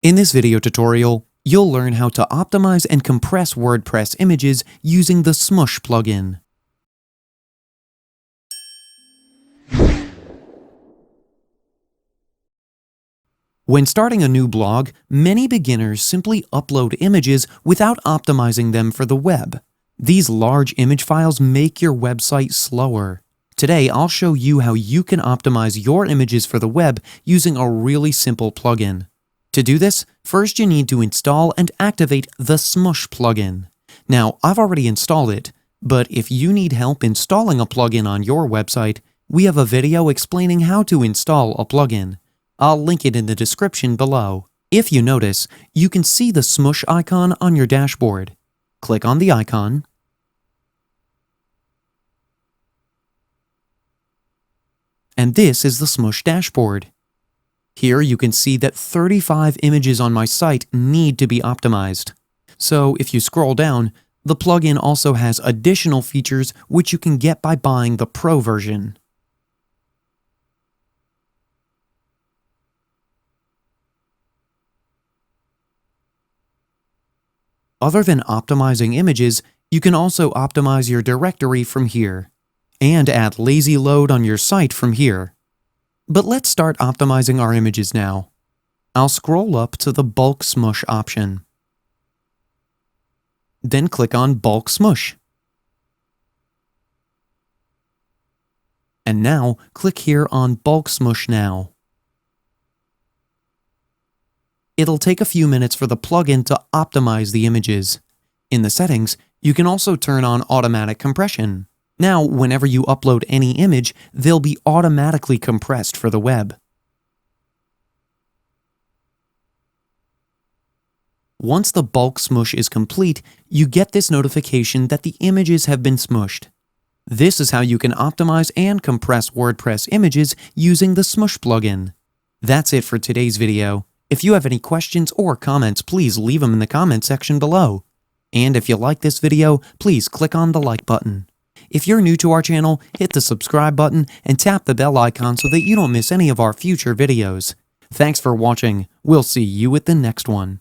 In this video tutorial, you'll learn how to optimize and compress WordPress images using the Smush plugin. When starting a new blog, many beginners simply upload images without optimizing them for the web. These large image files make your website slower. Today, I'll show you how you can optimize your images for the web using a really simple plugin. To do this, first you need to install and activate the Smush plugin. Now, I've already installed it, but if you need help installing a plugin on your website, we have a video explaining how to install a plugin. I'll link it in the description below. If you notice, you can see the Smush icon on your dashboard. Click on the icon, and this is the Smush dashboard. Here you can see that 35 images on my site need to be optimized. So if you scroll down, the plugin also has additional features which you can get by buying the Pro version. Other than optimizing images, you can also optimize your directory from here, and add lazy load on your site from here. But let's start optimizing our images now. I'll scroll up to the Bulk Smush option. Then click on Bulk Smush. And now click here on Bulk Smush Now. It'll take a few minutes for the plugin to optimize the images. In the settings, you can also turn on automatic compression. Now, whenever you upload any image, they'll be automatically compressed for the web. Once the bulk smush is complete, you get this notification that the images have been smushed. This is how you can optimize and compress WordPress images using the Smush plugin. That's it for today's video. If you have any questions or comments, please leave them in the comment section below. And if you like this video, please click on the like button. If you're new to our channel, hit the subscribe button and tap the bell icon so that you don't miss any of our future videos. Thanks for watching. We'll see you at the next one.